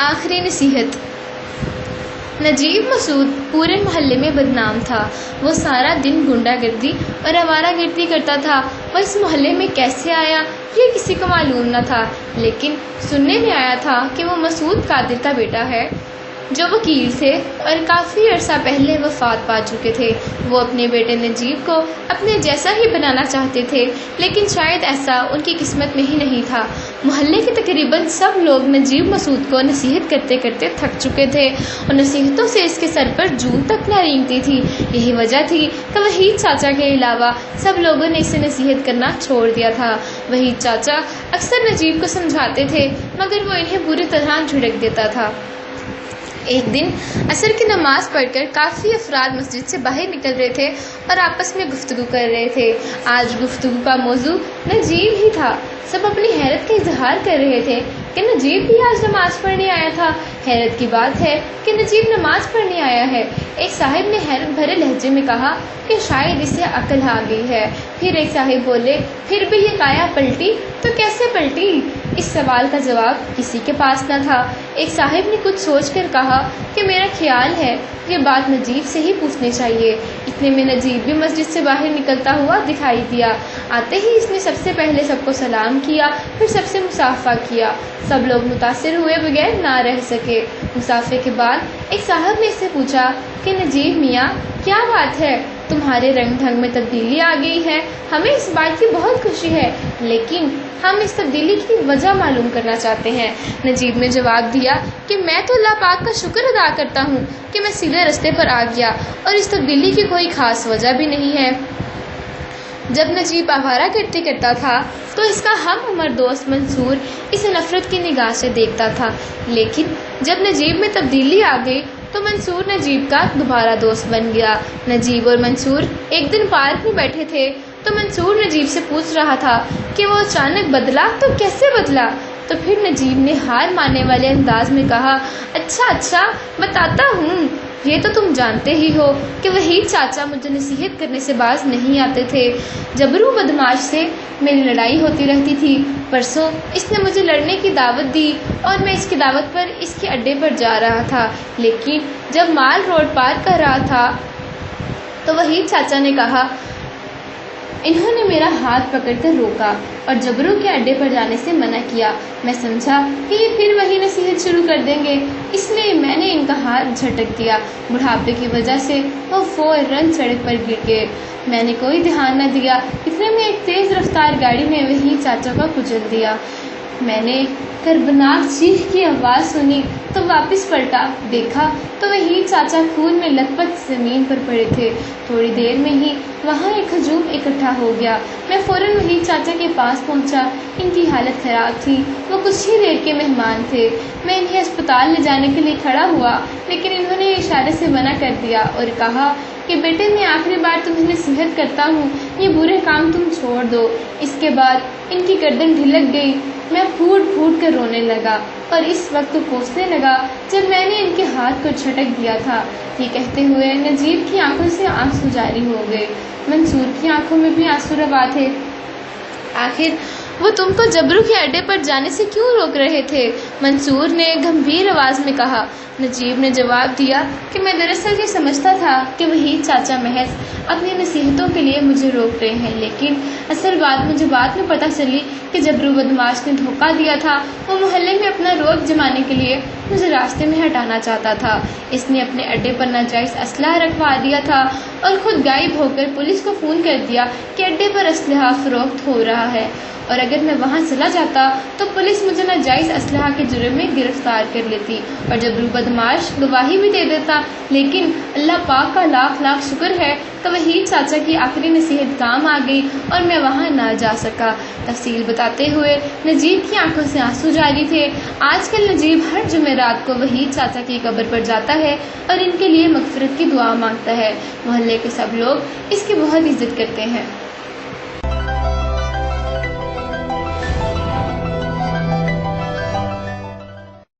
آخری نصیحت۔ نجیب مسعود پورے محلے میں بدنام تھا۔ وہ سارا دن غنڈہ گردی اور آوارہ گردی کرتا تھا۔ وہ اس محلے میں کیسے آیا یہ کسی کو معلوم نہ تھا، لیکن سننے میں آیا تھا کہ وہ مسعود قادر کا بیٹا ہے جو وکیل تھے اور کافی عرصہ پہلے وفات پا چکے تھے۔ وہ اپنے بیٹے نجیب کو اپنے جیسا ہی بنانا چاہتے تھے، لیکن شاید ایسا ان کی قسمت میں ہی نہیں تھا۔ محلے کے تقریباً سب لوگ نجیب مسعود کو نصیحت کرتے کرتے تھک چکے تھے اور نصیحتوں سے اس کے سر پر جون تک نہ رینگتی تھی۔ یہی وجہ تھی کہ وحید چاچا کے علاوہ سب لوگوں نے اسے نصیحت کرنا چھوڑ دیا تھا۔ وحید چاچا اکثر نجیب کو سمجھاتے تھے، مگر وہ انہیں بری طرح جھڑک دیتا تھا۔ ایک دن عصر کی نماز پڑھ کر کافی افراد مسجد سے باہر نکل رہے تھے اور آپس میں گفتگو کر رہے تھے۔ آج گفتگو کا موضوع نجیب ہی تھا۔ سب اپنی حیرت کا اظہار کر رہے تھے کہ نجیب بھی آج نماز پڑھنے آیا تھا۔ حیرت کی بات ہے کہ نجیب نماز پڑھنے آیا ہے۔ ایک صاحب نے حیرت بھرے لہجے میں کہا کہ شاید اسے عقل آ گئی ہے۔ پھر ایک صاحب بولے، پھر بھی یہ کایا پلٹی تو کیسے پلٹی؟ اس سوال کا جواب کسی کے پاس نہ تھا۔ ایک صاحب نے کچھ سوچ کر کہا کہ میرا خیال ہے یہ بات نجیب سے ہی پوچھنی چاہیے۔ اتنے میں نجیب بھی مسجد سے باہر نکلتا ہوا دکھائی دیا۔ آتے ہی اس نے سب سے پہلے سب کو سلام کیا، پھر سب سے مصافحہ کیا۔ سب لوگ متاثر ہوئے بغیر نہ رہ سکے۔ مصافحے کے بعد ایک صاحب نے اس سے پوچھا کہ نجیب میاں کیا بات ہے، تمہارے رنگ ڈھنگ میں تبدیلی آ گئی ہے۔ ہمیں اس بات کی بہت خوشی ہے، لیکن ہم اس تبدیلی کی وجہ معلوم کرنا چاہتے ہیں۔ نجیب نے جواب دیا کہ میں تو اللہ پاک کا شکر ادا کرتا ہوں کہ میں سیدھے رستے پر آ گیا اور اس تبدیلی کی کوئی خاص وجہ بھی نہیں ہے۔ جب نجیب آوارہ گردی کرتا تھا تو اس کا ہم عمر دوست منصور اسے نفرت کی نگاہ سے دیکھتا تھا، لیکن جب نجیب میں تبدیلی آ گئی تو منصور نجیب کا دوبارہ دوست بن گیا۔ نجیب اور منصور ایک دن پارک میں بیٹھے تھے تو منصور نجیب سے پوچھ رہا تھا کہ وہ اچانک بدلا تو کیسے بدلا؟ تو پھر نجیب نے ہار ماننے والے انداز میں کہا، اچھا بتاتا ہوں۔ یہ تو تم جانتے ہی ہو کہ وحید چاچا مجھے نصیحت کرنے سے باز نہیں آتے تھے۔ جبرو بدماش سے میری لڑائی ہوتی رہتی تھی۔ پرسوں اس نے مجھے لڑنے کی دعوت دی اور میں اس کی دعوت پر اس کے اڈے پر جا رہا تھا، لیکن جب مال روڈ پار کر رہا تھا تو وحید چاچا نے کہا، انہوں نے میرا ہاتھ پکڑ کر روکا اور جبرو کے اڈے پر جانے سے منع کیا۔ میں سمجھا کہ یہ پھر وہی نصیحت شروع کر دیں گے، اس لیے میں نے ان کا ہاتھ جھٹک دیا۔ بڑھاپے کی وجہ سے وہ فوراً سڑک پر گر گئے۔ میں نے کوئی دھیان نہ دیا، اتنے میں ایک تیز رفتار گاڑی نے وحید چاچا کو کچل دیا۔ میں نے کربناک چیخ کی آواز سنی تو واپس پلٹا، دیکھا تو وحید چاچا خون میں لت پت زمین پر پڑے تھے۔ تھوڑی دیر میں ہی وہاں ایک ہجوم اکٹھا ہو گیا۔ میں فوراً وحید چاچا کے پاس پہنچا۔ ان کی حالت خراب تھی، وہ کچھ ہی دیر کے مہمان تھے۔ میں انہیں اسپتال لے جانے کے لیے کھڑا ہوا، لیکن انہوں نے اشارے سے منع کر دیا اور کہا کہ بیٹے میں آخری بار تمہیں نصیحت کرتا ہوں، یہ برے کام تم چھوڑ دو۔ اس کے بعد ان کی گردن ڈھلک گئی۔ میں پھوٹ پھوٹ کر رونے لگا اور اس وقت کوسنے لگا جب میں نے ان کے ہاتھ کو جھٹک دیا تھا۔ یہ کہتے ہوئے نجیب کی آنکھوں سے آنسو جاری ہو گئے۔ منصور کی آنکھوں میں بھی آنسو روا تھے۔ آخر وہ تم کو جبرو کے اڈے پر جانے سے کیوں روک رہے تھے؟ منصور نے گمبھیر آواز میں کہا۔ نجیب نے جواب دیا کہ میں دراصل یہ سمجھتا تھا کہ وحید چاچا محض اپنی نصیحتوں کے لیے مجھے روک رہے ہیں، لیکن اصل بات مجھے بعد میں پتہ چلی کہ جبرو بدماش نے دھوکہ دیا تھا۔ وہ محلے میں اپنا روب جمانے کے لیے مجھے راستے میں ہٹانا چاہتا تھا۔ اس نے اپنے اڈے پر ناجائز اسلحہ رکھوا دیا تھا اور خود غائب ہو کر پولیس کو فون کر دیا کہ اڈے پر اسلحہ فروخت ہو رہا ہے، اور اگر میں وہاں چلا جاتا تو پولیس مجھے ناجائز اسلحہ کے جرم میں گرفتار کر لیتی اور جبرو بدماش گواہی بھی دے دیتا۔ لیکن اللہ پاک کا لاکھ لاکھ شکر ہے کہ وحید چاچا کی آخری نصیحت کام آ گئی اور میں وہاں نہ جا سکا۔ تفصیل بتاتے ہوئے نجیب کی آنکھوں سے آنسو جاری تھے۔ آج کل نجیب ہر جمعرات کو وحید چاچا کی قبر پر جاتا ہے اور ان کے لیے مغفرت کی دعا مانگتا ہے۔ محلے کے سب لوگ اس کی بہت عزت کرتے ہیں۔